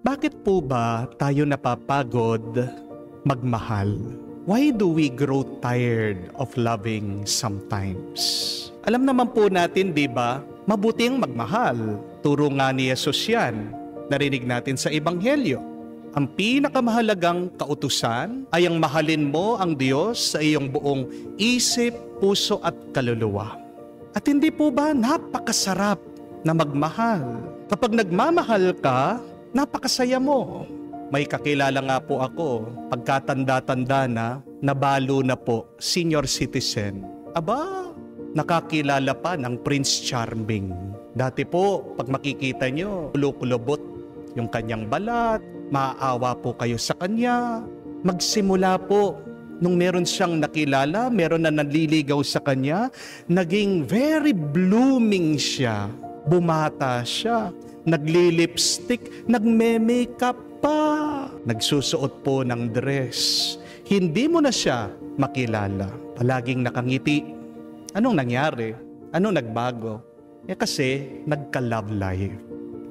Bakit po ba tayo napapagod magmahal? Why do we grow tired of loving sometimes? Alam naman po natin, di ba? Mabuti ang magmahal. Turo nga ni Jesus yan. Narinig natin sa Ebanghelyo. Ang pinakamahalagang kautusan ay ang mahalin mo ang Diyos sa iyong buong isip, puso at kaluluwa. At hindi po ba napakasarap na magmahal? Kapag nagmamahal ka, napakasaya mo. May kakilala nga po ako, pagkatanda-tanda na, nabalo na po, senior citizen. Aba, nakakilala pa ng Prince Charming. Dati po, pag makikita nyo, kulubot yung kanyang balat, maaawa po kayo sa kanya. Magsimula po, nung meron siyang nakilala, meron na nanliligaw sa kanya, naging very blooming siya. Bumata siya, nagli-lipstick, nagme-makeup pa, nagsusuot po ng dress. Hindi mo na siya makilala. Palaging nakangiti. Anong nangyari? Anong nagbago? Kasi nagka-love life.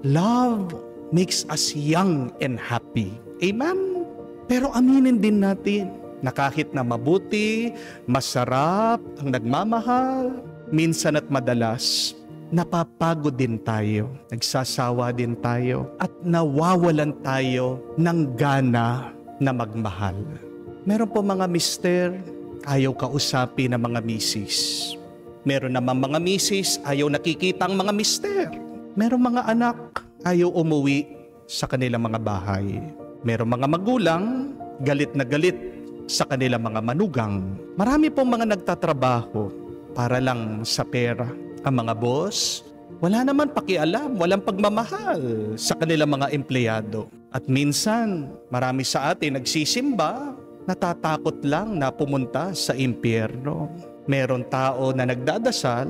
Love makes us young and happy. Amen? Pero aminin din natin na kahit na mabuti, masarap, ang nagmamahal, minsan at madalas, napapagod din tayo, nagsasawa din tayo, at nawawalan tayo ng gana na magmahal. Meron po mga mister, ayaw kausapin ng mga misis. Meron naman mga misis, ayaw nakikita ang mga mister. Meron mga anak, ayaw umuwi sa kanilang mga bahay. Meron mga magulang, galit na galit sa kanilang mga manugang. Marami pong mga nagtatrabaho para lang sa pera. Ang mga boss, wala naman pakialam, walang pagmamahal sa kanilang mga empleyado. At minsan, marami sa atin nagsisimba, natatakot lang na pumunta sa impyerno. Meron tao na nagdadasal,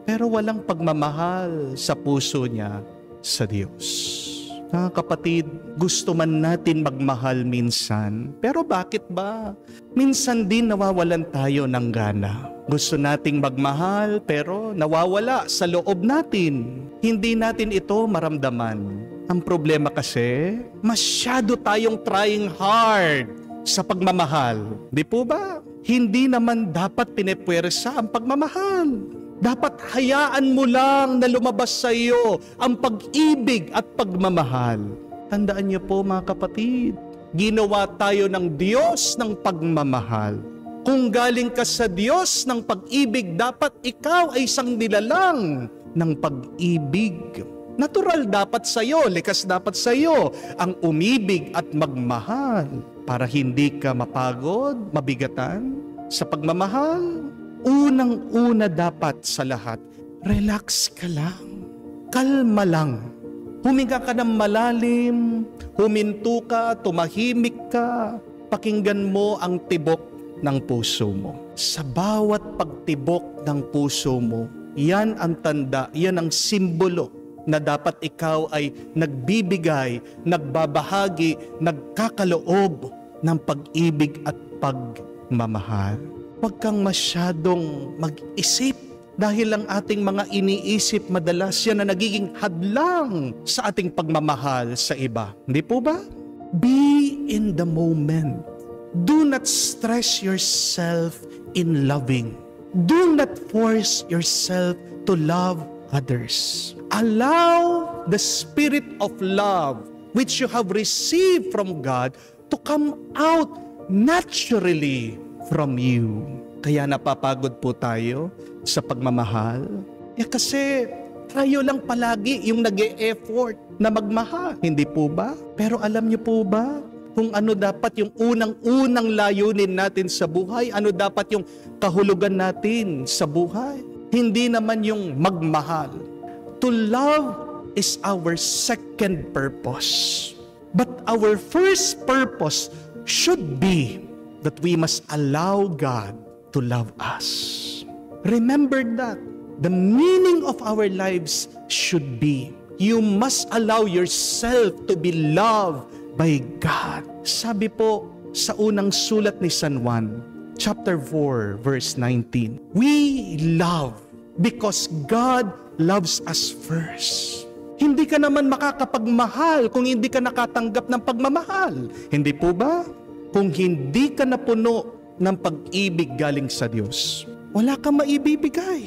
pero walang pagmamahal sa puso niya sa Diyos. Mga kapatid, gusto man natin magmahal minsan, pero bakit ba? Minsan din nawawalan tayo ng gana. Gusto nating magmahal pero nawawala sa loob natin. Hindi natin ito maramdaman. Ang problema kasi, masyado tayong trying hard sa pagmamahal. Di po ba? Hindi naman dapat pinepwersa ang pagmamahal. Dapat hayaan mo lang na lumabas sa iyo ang pag-ibig at pagmamahal. Tandaan niyo po mga kapatid, ginawa tayo ng Diyos ng pagmamahal. Kung galing ka sa Diyos ng pag-ibig, dapat ikaw ay isang nilalang ng pag-ibig. Natural dapat sa iyo, likas dapat sa iyo ang umibig at magmahal para hindi ka mapagod, mabigatan sa pagmamahal. Unang-una dapat sa lahat, relax ka lang, kalma lang. Huminga ka ng malalim, huminto ka, tumahimik ka, pakinggan mo ang tibok ng puso mo. Sa bawat pagtibok ng puso mo, yan ang tanda, yan ang simbolo na dapat ikaw ay nagbibigay, nagbabahagi, nagkakaloob ng pag-ibig at pagmamahal. Huwag kang masyadong mag-isip dahil ang ating mga iniisip madalas yan na nagiging hadlang sa ating pagmamahal sa iba. Hindi po ba? Be in the moment. Do not stress yourself in loving. Do not force yourself to love others. Allow the spirit of love which you have received from God to come out naturally from you. Kaya napapagod po tayo sa pagmamahal. Kasi tayo lang palagi yung nag-e-effort na magmahal. Hindi po ba? Pero alam niyo po ba kung ano dapat yung unang-unang layunin natin sa buhay? Ano dapat yung kahulugan natin sa buhay? Hindi naman yung magmahal. To love is our second purpose. But our first purpose should be that we must allow God to love us. Remember that. The meaning of our lives should be, you must allow yourself to be loved by God. Sabi po sa unang sulat ni San Juan, chapter 4, verse 19, we love because God loves us first. Hindi ka naman makakapagmahal kung hindi ka nakatanggap ng pagmamahal. Hindi po ba? Kung hindi ka napuno ng pag-ibig galing sa Diyos, wala kang maibibigay.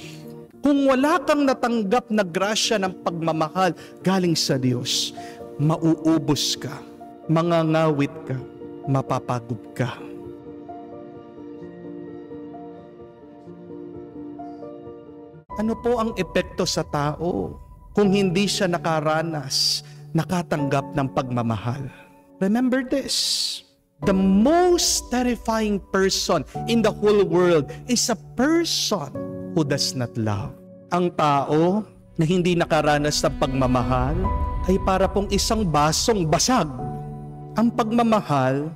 Kung wala kang natanggap na grasya ng pagmamahal galing sa Diyos, mauubos ka, mangangawit ka, mapapagod ka. Ano po ang epekto sa tao kung hindi siya nakaranas, nakatanggap ng pagmamahal? Remember this, the most terrifying person in the whole world is a person who does not love. Ang tao na hindi nakaranas ng pagmamahal ay para pong isang basong basag. Ang pagmamahal,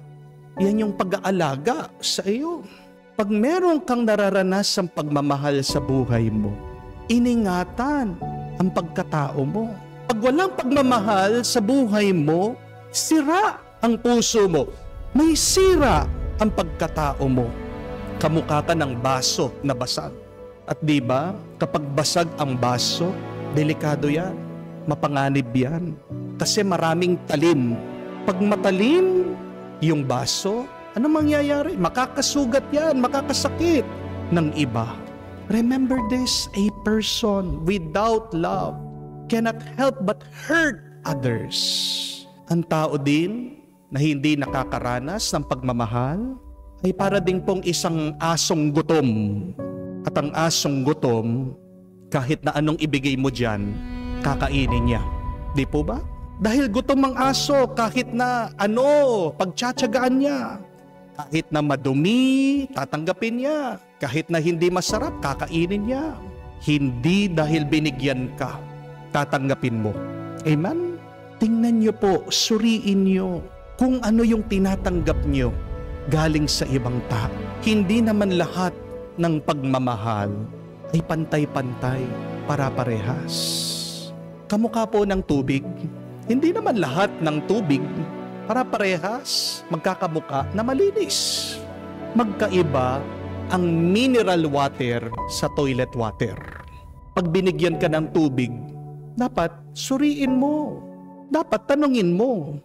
yan yung pag-aalaga sa iyo. Pag meron kang nararanas ng pagmamahal sa buhay mo, iningatan ang pagkatao mo. Pag walang pagmamahal sa buhay mo, sira ang puso mo. May sira ang pagkatao mo. Kamukha ka ng baso na basag. At di ba, kapag basag ang baso, delikado yan. Mapanganib yan. Kasi maraming talim. Pag matalim yung baso, ano mangyayari? Makakasugat yan, makakasakit ng iba. Remember this, a person without love cannot help but hurt others. Ang tao din na hindi nakakaranas ng pagmamahal ay para din pong isang asong gutom. At ang asong gutom, kahit na anong ibigay mo dyan, kakainin niya. Di po ba? Dahil gutom ang aso, kahit na pagtsatsagaan niya. Kahit na madumi, tatanggapin niya. Kahit na hindi masarap, kakainin niya. Hindi dahil binigyan ka, tatanggapin mo. Amen? Tingnan niyo po, suriin niyo kung ano yung tinatanggap niyo galing sa ibang tao. Hindi naman lahat ng pagmamahal ay pantay-pantay, para-parehas. Kamukha po ng tubig. Hindi naman lahat ng tubig para-parehas, magkakamuka na malinis. Magkaiba ang mineral water sa toilet water. Pag binigyan ka ng tubig, dapat suriin mo. Dapat tanungin mo,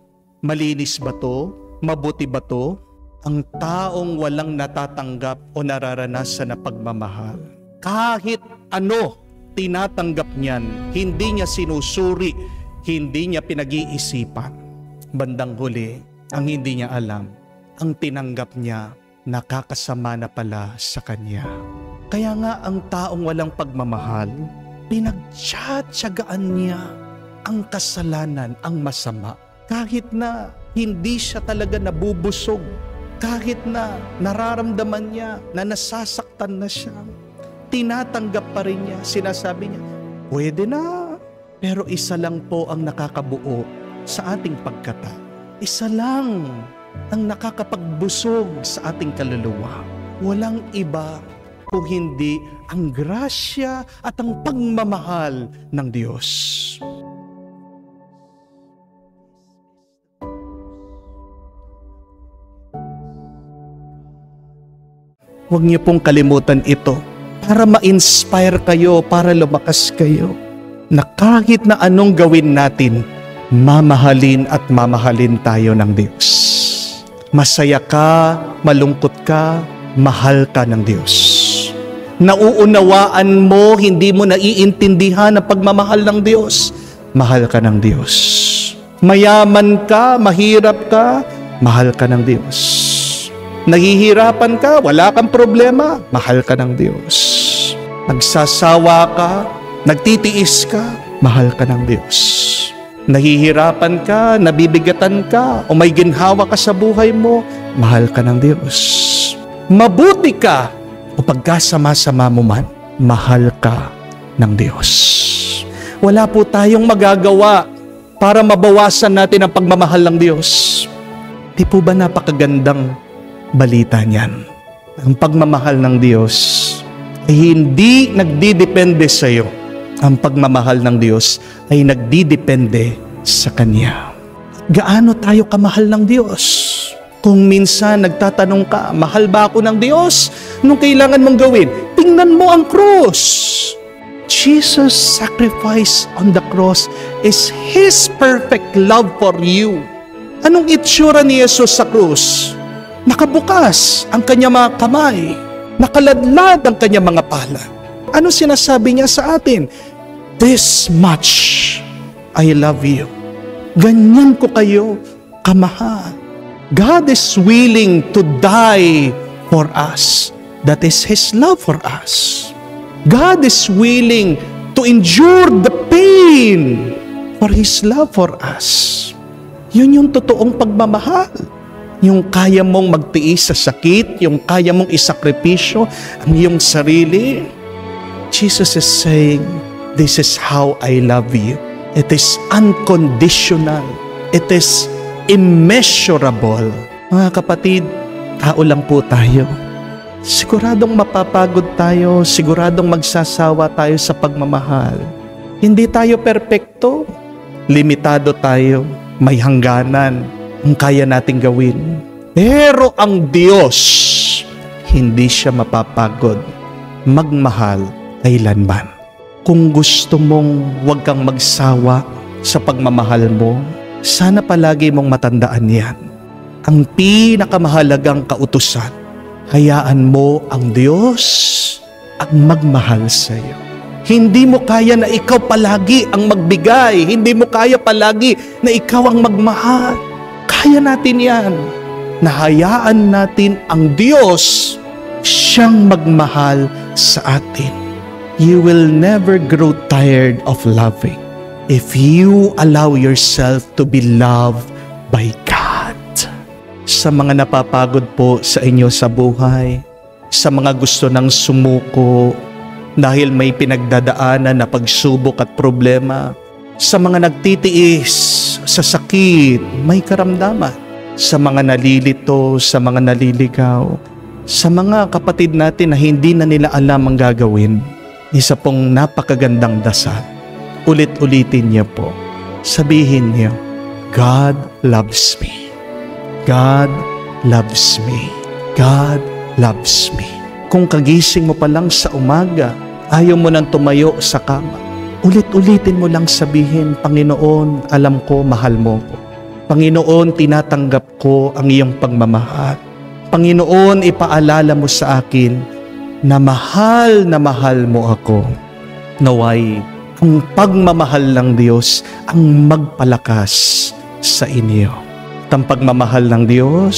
malinis ba to? Mabuti ba to? Ang taong walang natatanggap o nararanasan na pagmamahal, kahit ano tinatanggap niyan, hindi niya sinusuri, hindi niya pinag-iisipan. Bandang huli, ang hindi niya alam, ang tinanggap niya, nakakasama na pala sa kanya. Kaya nga ang taong walang pagmamahal, pinagtsatsagaan niya ang kasalanan, ang masama. Kahit na hindi siya talaga nabubusog, kahit na nararamdaman niya na nasasaktan na siya, tinatanggap pa rin niya, sinasabi niya, pwede na. Pero isa lang po ang nakakabuo sa ating pagkatao. Isa lang ang nakakapagbusog sa ating kaluluwa. Walang iba kung hindi ang grasya at ang pagmamahal ng Diyos. Huwag niyo pong kalimutan ito para ma-inspire kayo, para lumakas kayo, na kahit na anong gawin natin, mamahalin at mamahalin tayo ng Diyos. Masaya ka, malungkot ka, mahal ka ng Diyos. Nauunawaan mo, hindi mo naiintindihan ang pagmamahal ng Diyos, mahal ka ng Diyos. Mayaman ka, mahirap ka, mahal ka ng Diyos. Nahihirapan ka, wala kang problema, mahal ka ng Diyos. Nagsasawa ka, nagtitiis ka, mahal ka ng Diyos. Nahihirapan ka, nabibigatan ka, o may ginhawa ka sa buhay mo, mahal ka ng Diyos. Mabuti ka, o pagkasama-sama mo man, mahal ka ng Diyos. Wala po tayong magagawa para mabawasan natin ang pagmamahal ng Diyos. Di po ba napakagandang balita niyan? Ang pagmamahal ng Diyos ay hindi nagdidepende sa iyo. Ang pagmamahal ng Diyos ay nagdidepende sa Kanya. Gaano tayo kamahal ng Diyos? Kung minsan nagtatanong ka, mahal ba ako ng Diyos? Nung kailangan mong gawin, tingnan mo ang cross. Jesus' sacrifice on the cross is His perfect love for you. Anong itsura ni Jesus sa krus? Nakabukas ang kanyang mga kamay. Nakaladlad ang kanyang mga palad. Ano sinasabi niya sa atin? This much I love you. Ganyan ko kayo kamahal. God is willing to die for us. That is His love for us. God is willing to endure the pain for His love for us. Yun yung totoong pagmamahal. Yung kaya mong magtiis sa sakit, yung kaya mong isakripisyo ang iyong sarili. Jesus is saying, this is how I love you. It is unconditional. It is immeasurable. Mga kapatid, tao lang po tayo. Siguradong mapapagod tayo, siguradong magsasawa tayo sa pagmamahal. Hindi tayo perpekto. Limitado tayo. May hangganan ang kaya nating gawin. Pero ang Diyos, hindi siya mapapagod magmahal kailanman. Kung gusto mong huwag kang magsawa sa pagmamahal mo, sana palagi mong matandaan yan. Ang pinakamahalagang kautusan, hayaan mo ang Diyos ang magmahal sa iyo. Hindi mo kaya na ikaw palagi ang magbigay. Hindi mo kaya palagi na ikaw ang magmahal. Kaya natin yan. Nahayaan natin ang Diyos siyang magmahal sa atin. You will never grow tired of loving if you allow yourself to be loved by God. Sa mga napapagod po sa inyo sa buhay, sa mga gusto ng sumuko, dahil may pinagdadaanan na pagsubok at problema, sa mga nagtitiis sa sakit, may karamdaman, sa mga nalilito, sa mga naliligaw, sa mga kapatid natin na hindi na nila alam ang gagawin, isa pong napakagandang dasal. Ulit-ulitin niyo po. Sabihin niyo, God loves me. God loves me. God loves me. Kung kagising mo pa lang sa umaga, ayaw mo nang tumayo sa kama, ulit-ulitin mo lang sabihin, Panginoon, alam ko mahal mo ko. Panginoon, tinatanggap ko ang iyong pagmamahal. Panginoon, ipaalala mo sa akin na mahal mo ako. Naway, ang pagmamahal ng Diyos ang magpalakas sa inyo. At ang pagmamahal ng Diyos,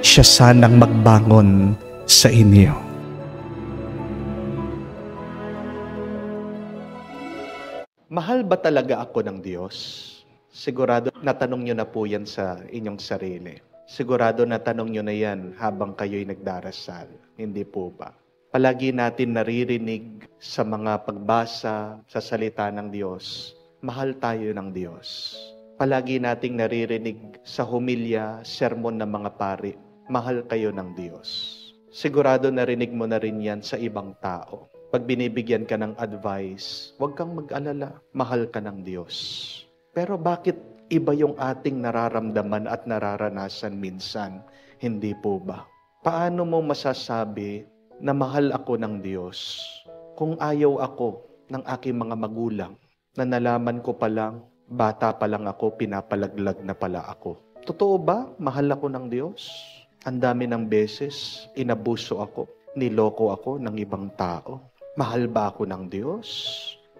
siya sanang magbangon sa inyo. Mahal ba talaga ako ng Diyos? Sigurado natanong nyo na po yan sa inyong sarili. Sigurado natanong nyo na yan habang kayo'y nagdarasal. Hindi po ba? Palagi natin naririnig sa mga pagbasa sa salita ng Diyos, mahal tayo ng Diyos. Palagi nating naririnig sa humilya, sermon ng mga pari, mahal kayo ng Diyos. Sigurado narinig mo na rin yan sa ibang tao. Pag binibigyan ka ng advice, huwag kang mag-alala, mahal ka ng Diyos. Pero bakit iba yung ating nararamdaman at nararanasan minsan? Hindi po ba? Paano mo masasabi na mahal ako ng Diyos kung ayaw ako ng aking mga magulang na nalaman ko pa lang, bata pa lang ako, pinapalaglag na pala ako? Totoo ba? Mahal ako ng Diyos? Ang dami ng beses, inabuso ako, niloko ako ng ibang tao. Mahal ba ako ng Diyos?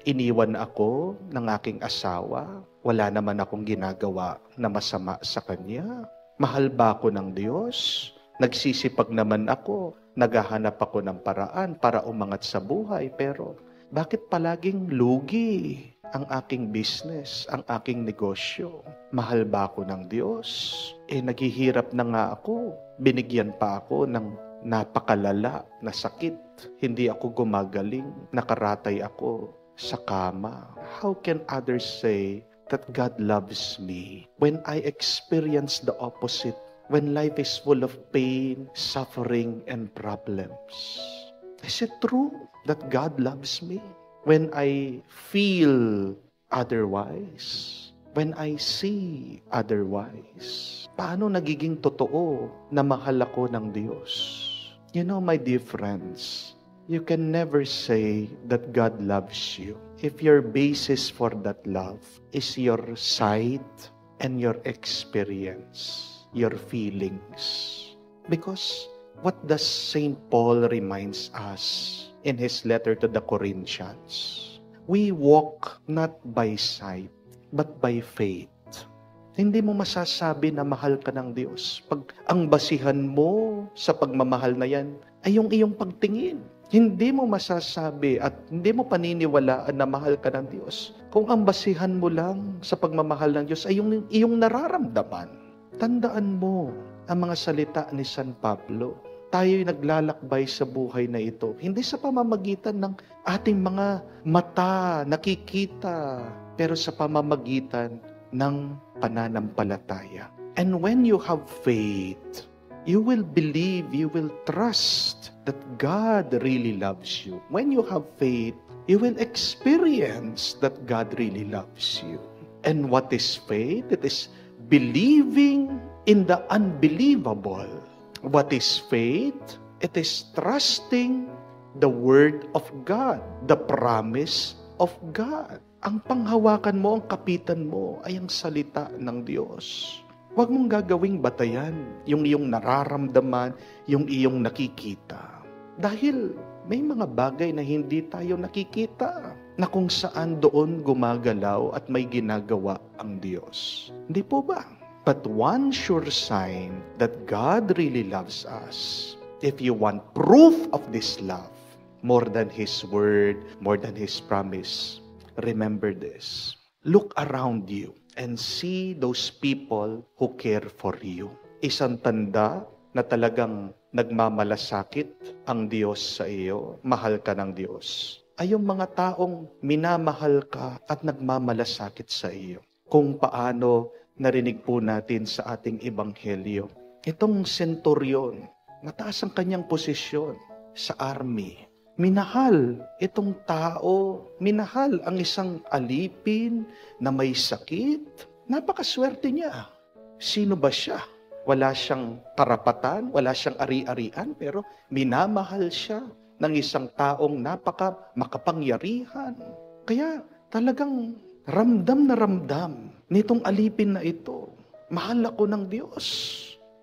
Iniwan ako ng aking asawa. Wala naman akong ginagawa na masama sa Kanya. Mahal ba ako ng Diyos? Nagsisipag naman ako. Naghahanap ako ng paraan para umangat sa buhay. Pero bakit palaging lugi ang aking business, ang aking negosyo? Mahal ba ako ng Diyos? Naghihirap na nga ako. Binigyan pa ako ng napakalala na sakit. Hindi ako gumagaling, nakaratay ako sa kama. How can others say that God loves me when I experience the opposite? When life is full of pain, suffering, and problems? Is it true that God loves me when I feel otherwise? When I see otherwise? Paano nagiging totoo na mahal ako ng Diyos? You know, my dear friends, you can never say that God loves you if your basis for that love is your sight and your experience, your feelings. Because what does St. Paul reminds us in his letter to the Corinthians? We walk not by sight, but by faith. Hindi mo masasabi na mahal ka ng Diyos pag ang basihan mo sa pagmamahal na yan ay yung iyong pagtingin. Hindi mo masasabi at hindi mo paniniwalaan na mahal ka ng Diyos kung ang basihan mo lang sa pagmamahal ng Diyos ay yung iyong nararamdaman. Tandaan mo ang mga salita ni San Pablo. Tayo'y naglalakbay sa buhay na ito, hindi sa pamamagitan ng ating mga mata nakikita, pero sa pamamagitan ng pananampalataya. And when you have faith, you will believe, you will trust that God really loves you. When you have faith, you will experience that God really loves you. And what is faith? It is believing in the unbelievable. What is faith? It is trusting the word of God, the promise of God. Ang panghawakan mo, ang kapitan mo ay ang salita ng Diyos. Huwag mong gagawing batayan yung iyong nararamdaman, yung iyong nakikita. Dahil may mga bagay na hindi tayo nakikita na kung saan doon gumagalaw at may ginagawa ang Diyos. Hindi po ba? But one sure sign that God really loves us, if you want proof of this love, more than His word, more than His promise, remember this. Look around you and see those people who care for you. Isang tanda na talagang nagmamalasakit ang Diyos sa iyo, mahal ka ng Diyos, ay yung mga taong minamahal ka at nagmamalasakit sa iyo. Kung paano narinig po natin sa ating ebanghelyo. Itong senturyon, mataas ang kanyang posisyon sa army. Minahal itong tao, minahal ang isang alipin na may sakit. Napakaswerte niya. Sino ba siya? Wala siyang karapatan, wala siyang ari-arian, pero minamahal siya ng isang taong makapangyarihan. Kaya talagang ramdam na ramdam nitong alipin na ito. Mahal ako ng Diyos.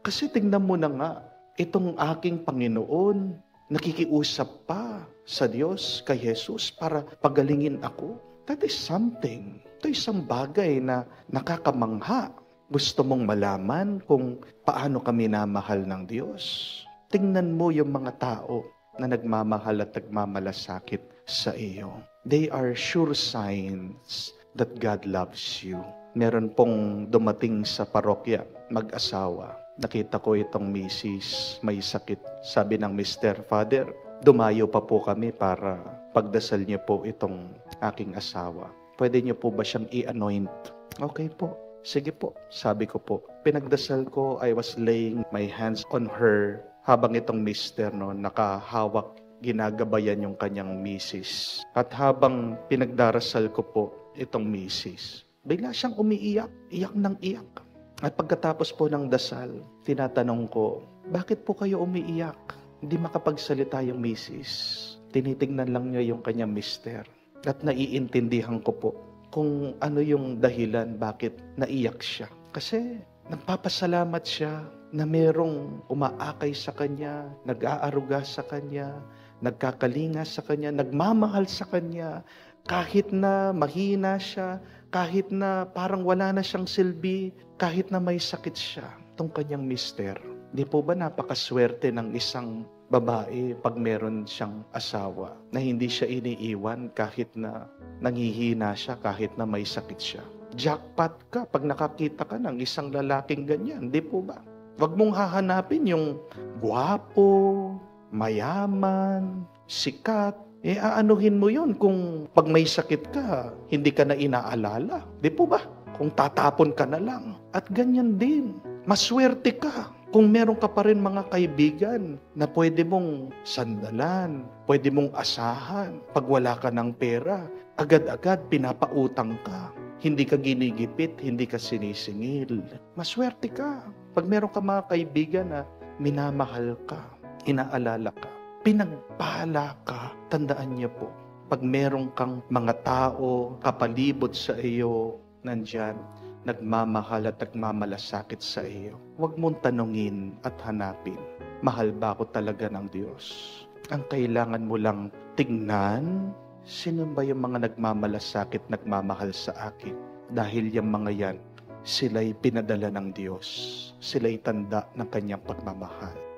Kasi tingnan mo na nga, itong aking Panginoon, nakikiusap pa sa Diyos, kay Jesus, para pagalingin ako. That is something. Ito isang bagay na nakakamangha. Gusto mong malaman kung paano kami namahal ng Diyos? Tingnan mo yung mga tao na nagmamahal at nagmamalasakit sa iyo. They are sure signs that God loves you. Meron pong dumating sa parokya, mag-asawa. Nakita ko itong misis, may sakit. Sabi ng Mr. Father, dumayo pa po kami para pagdasal niyo po itong aking asawa. Pwede niyo po ba siyang i-anoint? Okay po. Sige po. Sabi ko po. Pinagdasal ko, I was laying my hands on her habang itong mister nakahawak, ginagabayan yung kanyang misis. At habang pinagdarasal ko po itong misis, bigla siyang umiiyak, iyak ng iyak. At pagkatapos po ng dasal, tinatanong ko, bakit po kayo umiiyak? Hindi makapagsalita yung misis. Tinitignan lang niya yung kanyang mister. At naiintindihan ko po kung ano yung dahilan bakit naiyak siya. Kasi nagpapasalamat siya na merong umaakay sa kanya, nag-aaruga sa kanya, nagkakalinga sa kanya, nagmamahal sa kanya, kahit na mahina siya, kahit na parang wala na siyang silbi, kahit na may sakit siya, itong kanyang mister. Di po ba napakaswerte ng isang babae pag meron siyang asawa na hindi siya iniiwan kahit na nanghihina siya, kahit na may sakit siya? Jackpot ka pag nakakita ka ng isang lalaking ganyan, di po ba? Huwag mong hahanapin yung gwapo, mayaman, sikat. Aanuhin mo yun kung pag may sakit ka, hindi ka na inaalala. Di po ba? Kung tatapon ka na lang. At ganyan din, maswerte ka kung meron ka pa rin mga kaibigan na pwede mong sandalan, pwede mong asahan. Pag wala ka ng pera, agad-agad pinapautang ka. Hindi ka ginigipit, hindi ka sinisingil. Maswerte ka pag meron ka mga kaibigan na minamahal ka, inaalala ka. pinagpala ka. Tandaan niyo po, pag meron kang mga tao kapalibot sa iyo, nandyan, nagmamahal at nagmamalasakit sa iyo, huwag mong tanungin at hanapin, mahal ba ako talaga ng Diyos? Ang kailangan mo lang tingnan, sino ba yung mga nagmamalasakit, nagmamahal sa akin? Dahil yung mga yan, sila'y pinadala ng Diyos. Sila'y tanda ng kanyang pagmamahal.